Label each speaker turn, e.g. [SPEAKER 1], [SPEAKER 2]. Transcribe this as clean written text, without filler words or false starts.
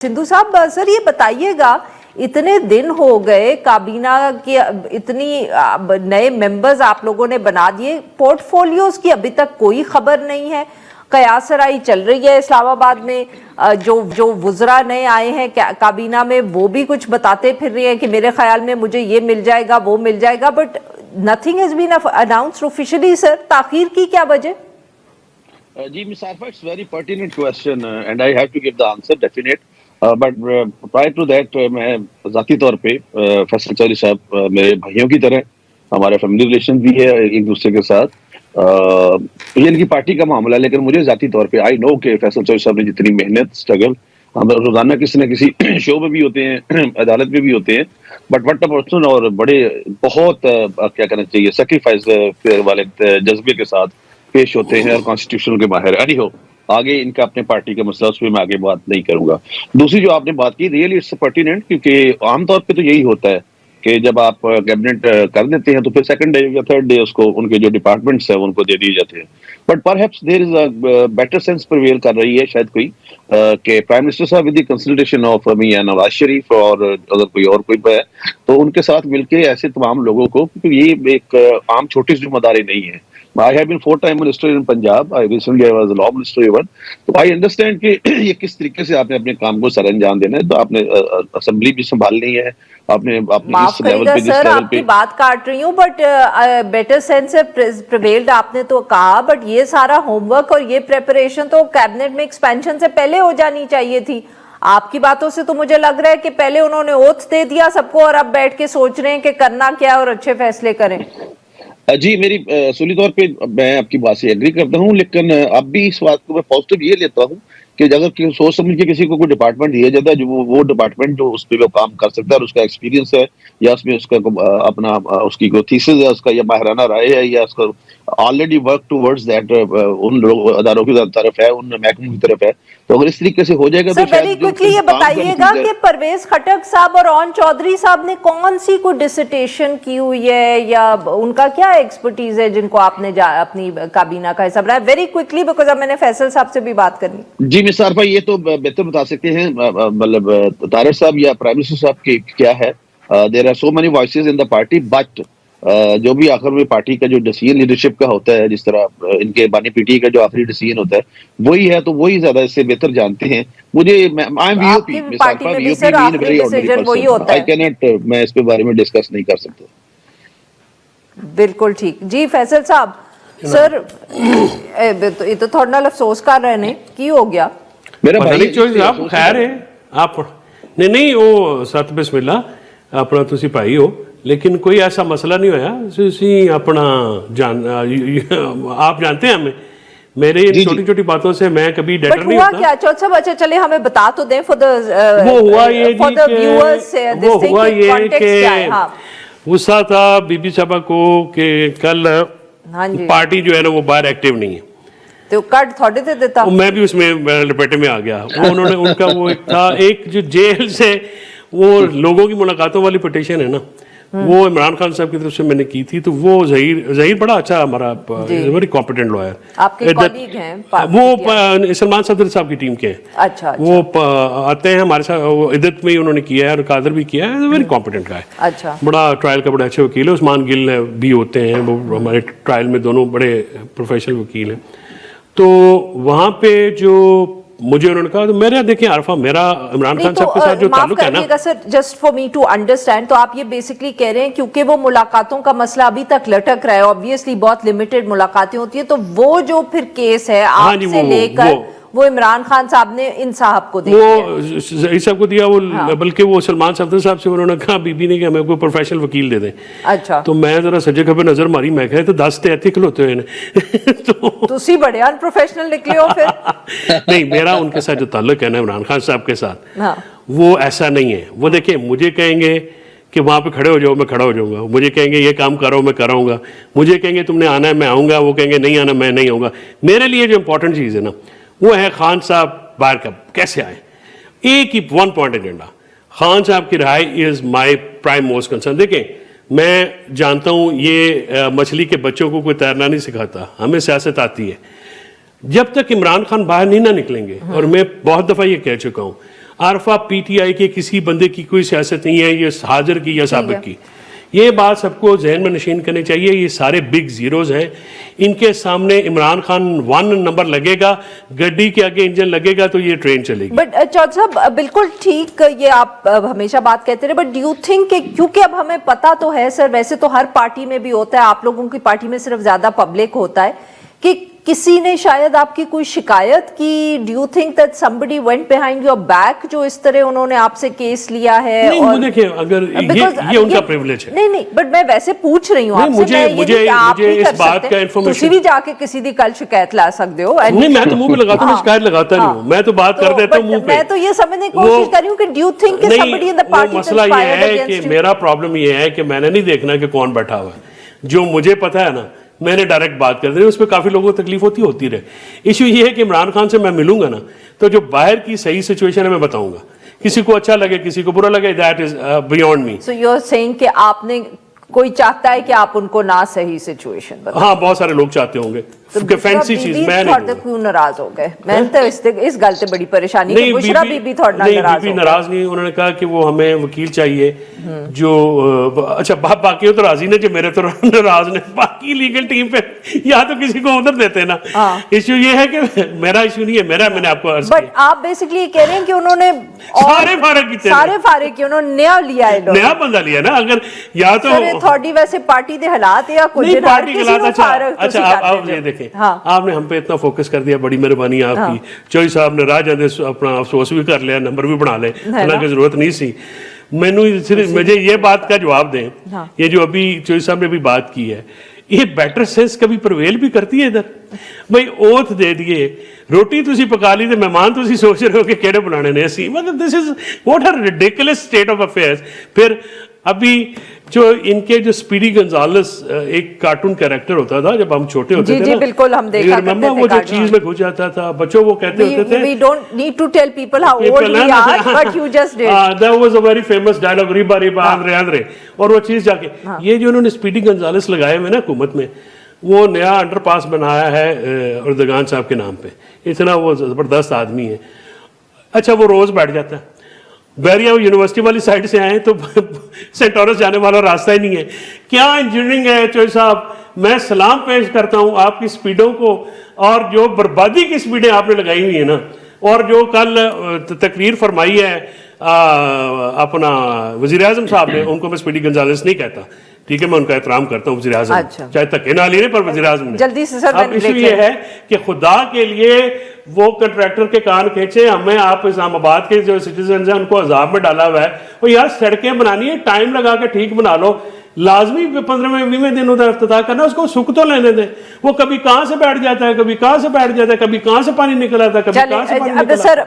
[SPEAKER 1] सिंधु साहब सर ये बताइएगा, इतने दिन हो गए, काबीना के इतनी नए मेंबर्स आप लोगों ने बना दिए, पोर्टफोलियोज की अभी तक कोई खबर नहीं है। कयासराई चल रही है इस्लामाबाद में, जो वुज़रा नए आए हैं काबीना में वो भी कुछ बताते फिर रहे हैं कि मेरे ख्याल में मुझे ये मिल जाएगा वो मिल जाएगा, but nothing has been announced officially. Sir ताखीर की क्या वजह?
[SPEAKER 2] जी miss Arfa, it's very pertinent question and I have to give the answer definite, but prior to that मैं ज़ाती तौर पे फैसल चौधरी साहब मेरे भाइयों की तरह, हमारे फैमिली रिलेशन भी है एक दूसरे के साथ। ये इनकी पार्टी का मामला है, लेकिन मुझे ज़ाती तौर पे आई नो कि फैसल चौधरी साहब ने जितनी मेहनत स्ट्रगल, हम रोजाना किसी न किसी शो में भी होते हैं, अदालत में भी होते हैं, बट व्हाट अ पर्सन, और बड़े बहुत क्या कहना चाहिए सेक्रीफाइस वाले जज्बे के साथ पेश होते हैं और कॉन्स्टिट्यूशन के बाहर। एनी हो, आगे इनका अपने पार्टी का मसला, उस पर मैं आगे बात नहीं करूंगा। दूसरी जो आपने बात की, रियली इट्स पर्टिनेंट, क्योंकि आमतौर पे तो यही होता है कि जब आप कैबिनेट कर देते हैं तो फिर सेकंड डे या थर्ड डे उसको उनके जो डिपार्टमेंट्स हैं उनको दे दिए जाते हैं। But perhaps there is a better sense prevail कर रही है शायद कोई कि प्राइम मिनिस्टर साहब with the consultation of me and Nawaz Sharif, और अगर कोई है तो उनके साथ मिलके ऐसे तमाम लोगों को, क्योंकि ये एक आम छोटी जिम्मेदारी नहीं है। I have been 4-time minister in Punjab. I recently was a law minister even. तो I understand कि ये किस तरीके से आपने अपने काम को सरअंजाम देना है। तो आपने असेंबली भी संभालनी है, आपने
[SPEAKER 1] माफ करिएगा सर, आपकी बात काट रही हूँ, बट बेटर सेंस प्रिवेल्ड आपने तो कहा, बट ये सारा होमवर्क और ये प्रेपरेशन तो कैबिनेट में एक्सपेंशन से पहले हो जानी चाहिए थी। आपकी बातों से तो मुझे लग रहा है कि पहले उन्होंने ओथ दे दिया सबको और अब बैठ के सोच रहे हैं कि करना क्या और अच्छे फैसले करें।
[SPEAKER 2] जी, मेरी असली तौर पे मैं आपकी बात से एग्री करता हूँ, लेकिन अब भी इस बात को मैं पॉजिटिव ये लेता हूँ कि अगर सोच समझ के किसी को कोई डिपार्टमेंट दिया जाता है, जो वो डिपार्टमेंट जो उस पे वो काम कर सकता है और उसका एक्सपीरियंस है, या उसमें उसका अपना उसकी कोई थीसिस है, उसका या माहिराना राय है, या उसका ऑलरेडी वर्क टुवर्ड्स दैट उन लोग अदारों की तरफ है, उन महकमों की तरफ है, तो अगर इस तरीके से हो जाएगा तो
[SPEAKER 1] वेरी क्विकली ये बताइएगा कि परवेज खटक साहब और ओन चौधरी साहब ने कौन सी कोई डिसर्टेशन की हुई है या उनका क्या एक्सपर्टीज है जिनको आपने अपनी काबीना का हिस्सा बनाया? वेरी क्विकली, बिकॉज अब मैंने फैसल साहब से भी बात करनी। जी
[SPEAKER 2] मिस आरफा, ये तो बेहतर बता सकते हैं, मतलब तारड़ साहब या प्राइम मिनिस्टर साहब की क्या है। There are so many voices in the party, but जो भी आखिर में पार्टी का जो डिसीजन लीडरशिप का होता है, जिस तरह इनके बानी पीटी का जो आखिरी डिसीजन होता है वही है, तो वही ज्यादा इससे बेहतर जानते हैं। मुझे I am VOP, miss Arfa, VOP, I can not, मैं इस पे बारे में डिस्कस नहीं कर सकता।
[SPEAKER 1] बिल्कुल ठीक जी। फैसल साहब, सर ये तो थोड़ा ना अफसोस कर रहे हैं, की हो गया
[SPEAKER 2] मेरा भाई
[SPEAKER 3] आप खैर है आप नहीं वो सत बिस्मिल्लाह अपना तुसी भाई हो, लेकिन कोई ऐसा मसला नहीं होया। तुसी अपना आप जानते हैं हमें, मेरे छोटी छोटी बातों से मैं कभी डेटर नहीं होता।
[SPEAKER 1] क्या चौथ साहब, अच्छा चले हमें बता तो दें फॉर द
[SPEAKER 3] वो हुआ ये
[SPEAKER 1] कि
[SPEAKER 3] गुस्सा था बीबी साहबा को कि कल पार्टी जो है ना वो बाहर एक्टिव नहीं है,
[SPEAKER 1] तो कट थोड़े से देता,
[SPEAKER 3] मैं भी उसमें लपेटे में आ गया। वो उन्होंने उनका वो एक था, एक जो जेल से वो लोगों की मुलाकातों वाली पिटीशन है ना, वो इमरान खान साहब की तरफ से मैंने की थी। तो वो जहीर बड़ा अच्छा हमारा वेरी कॉम्पिटेंट लॉयर,
[SPEAKER 1] आपके कॉलीग हैं,
[SPEAKER 3] वो सलमान सदर साहब की टीम के हैं।
[SPEAKER 1] अच्छा,
[SPEAKER 3] वो आते हैं हमारे साथ, इद्दत में ही उन्होंने किया है और कादर भी किया है, वेरी कॉम्पिटेंट का है।
[SPEAKER 1] अच्छा,
[SPEAKER 3] बड़ा ट्रायल का बड़ा अच्छे वकील है। उस्मान गिल भी होते हैं, वो हमारे ट्रायल में दोनों बड़े प्रोफेशनल वकील हैं। तो वहाँ पे जो मुझे उन्होंने कहा, तो मेरा देखिए आरफा, मेरा इमरान खान साहब के साथ जो ताल्लुक है ना
[SPEAKER 1] sir, just for me to understand, तो आप ये बेसिकली कह रहे हैं क्योंकि वो मुलाकातों का मसला अभी तक लटक रहा है, ऑब्वियसली बहुत लिमिटेड मुलाकातें होती है, तो वो जो फिर केस है आपसे लेकर वो इमरान खान साहब ने इन साहब को दिया,
[SPEAKER 3] वो साहब को दिया, वो बल्कि वो सलमान सफदर साहब से उन्होंने कहा, बीबी ने कहा मैं कोई प्रोफेशनल वकील दे दें।
[SPEAKER 1] अच्छा,
[SPEAKER 3] तो मैं जरा सज्जे खबे नजर मारी, मैं कहा तो 10 ते एथिकल होते हैं
[SPEAKER 1] तो उसी बड़े अनप्रोफेशनल निकले हो फिर।
[SPEAKER 3] नहीं, मेरा उनके साथ जो ताल्लुक है ना इमरान खान साहब के साथ, वो ऐसा नहीं है। वो देखिए, मुझे कहेंगे कि वहाँ पे खड़े हो जाओ, मैं खड़ा हो जाऊंगा। मुझे कहेंगे ये काम करो, मैं कराऊंगा। मुझे कहेंगे तुमने आना है, मैं आऊंगा। वो कहेंगे नहीं आना, मैं नहीं आऊंगा। मेरे लिए जो इंपॉर्टेंट चीज़ है ना वो है खान साहब बाहर कब कैसे आए। एक ही वन पॉइंट एजेंडा, खान साहब की रिहाई is my prime most concern. देखें, मैं जानता हूँ ये मछली के बच्चों को कोई तैरना नहीं सिखाता, हमें सियासत आती है। जब तक इमरान खान बाहर नहीं ना निकलेंगे, और मैं बहुत दफ़ा ये कह चुका हूँ, आरफा पीटीआई के किसी बंदे की कोई सियासत नहीं है, ये हाजिर की या साबिक की। ये बात सबको जहन में नशीन करनी चाहिए। ये सारे बिग जीरोज हैं, इनके सामने इमरान खान 1 नंबर लगेगा, गड्डी के आगे इंजन लगेगा तो ये ट्रेन चलेगी।
[SPEAKER 1] बट चौधरी साहब बिल्कुल ठीक, ये आप हमेशा बात कहते रहे, बट डू यू थिंक कि क्योंकि अब हमें पता तो है सर, वैसे तो हर पार्टी में भी होता है, आप लोगों की पार्टी में सिर्फ ज्यादा पब्लिक होता है, कि किसी ने शायद आपकी कोई शिकायत की? Do you think that somebody went behind your back जो इस तरह उन्होंने आपसे केस लिया है?
[SPEAKER 3] नहीं,
[SPEAKER 1] और
[SPEAKER 3] देखिए अगर ये उनका प्रिविलेज है।
[SPEAKER 1] नहीं, बट मैं वैसे पूछ रही हूँ आपसे,
[SPEAKER 3] मुझे इस बात का इन्फॉर्मेशन,
[SPEAKER 1] तुसी भी जाके किसी दी कल शिकायत ला सकते हो।
[SPEAKER 3] नहीं, मैं तो मुंह पे लगाता हूँ, मैं शिकायत लगाता नहीं हूँ, मैं तो बात कर देता हूँ मुंह पे।
[SPEAKER 1] मैं तो ये समझने की कोशिश कर रही हूँ कि डू यू थिंक कि somebody in the party
[SPEAKER 3] मसला ये है कि मेरा प्रॉब्लम ये है कि मैंने नहीं देखना कि कौन बैठा हुआ है। जो मुझे पता है ना, मैंने डायरेक्ट बात कर दी, उसमें काफी लोगों को तकलीफ होती रहे। इशू ये है कि इमरान खान से मैं मिलूंगा ना, तो जो बाहर की सही सिचुएशन है मैं बताऊंगा। किसी को अच्छा लगे, किसी को बुरा लगे, that is beyond me.
[SPEAKER 1] So you are saying कि आपने, कोई चाहता है कि आप उनको ना सही सिचुएशन बताओ?
[SPEAKER 3] हाँ, बहुत सारे लोग चाहते होंगे कि फैंसी चीज। मैं नहीं,
[SPEAKER 1] क्यों नाराज हो गए? मैं तो इस गल से बड़ी परेशानी है। बुशरा बीबी थोड़ा नाराज
[SPEAKER 3] नहीं, नाराज नहीं। उन्होंने कहा कि वो हमें वकील चाहिए जो अच्छा, बाकी तो राजी ने, जो मेरे तो नाराज ने। बाकी लीगल टीम पे या तो किसी को उधर देते ना। इशू ये है कि मेरा इशू नहीं है, मैंने आपको अर्ज किया।
[SPEAKER 1] बट आप बेसिकली कह रहे हैं कि उन्होंने
[SPEAKER 3] सारे फारे किए,
[SPEAKER 1] उन्होंने नया लिया है,
[SPEAKER 3] नया बंदा लिया ना। अगर या तो
[SPEAKER 1] थोड़ी वैसे पार्टी के हालात या कुछ
[SPEAKER 3] पार्टी के हालात। अच्छा, आप ये देखें, आपने हम पे इतना फोकस कर दिया, बड़ी मेहरबानी आपकी। चौधरी साहब ने राह जाते अपना अफसोस भी कर लिया, नंबर भी बना ले, हालांकि जरूरत नहीं सी। मुझे ये बात का जवाब दें, ये जो अभी चौधरी साहब ने भी बात की है, ये बेटर सेंस कभी प्रवेल भी करती है इधर? भाई ओथ दे दिए, रोटी तुसी पका ली, तो मेहमान तुसी सोच रहे हो कि केड़े बनाने ने असी, मतलब this is what a ridiculous state of affairs. फिर अभी जो इनके जो स्पीडी गंजालेस एक कार्टून कैरेक्टर होता था जब हम छोटे होते थे,
[SPEAKER 1] बिल्कुल हम देखा करते थे,
[SPEAKER 3] वो जो चीज में घुस जाता था, बच्चों वो कहते होते थे,
[SPEAKER 1] we don't need to tell people how old we are, but you just did.
[SPEAKER 3] That was a very famous dialogue, Riba Riba Andre Andre. और वो चीज जाके ये जो उन्होंने स्पीडी गंजालेस लगाए हुए ना हुकूमत में, वो नया अंडरपास बनाया है उर्दगान साहब के नाम पे। इतना वो जबरदस्त आदमी है। अच्छा, वो रोज बैठ जाता है बैरिया, यूनिवर्सिटी वाली साइड से आए तो सेंटोरस जाने वाला रास्ता ही नहीं है। क्या इंजीनियरिंग है चौधरी साहब, मैं सलाम पेश करता हूं आपकी स्पीडों को, और जो बर्बादी की स्पीडें आपने लगाई हुई है ना, और जो कल तकरीर फरमाई है अपना वजीर आजम साहब ने, उनको मैं स्पीडी गंजालेस नहीं कहता, ठीक है, मैं उनका एहतराम करता हूँ वजीर आजम।
[SPEAKER 1] अच्छा।
[SPEAKER 3] चाहे धक्के ना लिए पर वजीर आजम ने।
[SPEAKER 1] जल्दी से सर,
[SPEAKER 3] अब इशू ये है कि खुदा के लिए वो कंट्रैक्टर के कान खींचे, हमें आप इस्लामाबाद के जो सिटीजन हैं उनको अजाब में डाला हुआ है। वो यार सड़कें बनानी है, टाइम लगा के ठीक बना लो, लाजमी 15वें दिन उधर इफ्तिताह करना, उसको सुख तो लेने दें। वो कभी कहां से बैठ जाता है, कभी कहां से बैठ जाता है, कभी कहां से पानी निकल आता है, कभी कहां से पानी निकल आता है।
[SPEAKER 1] सर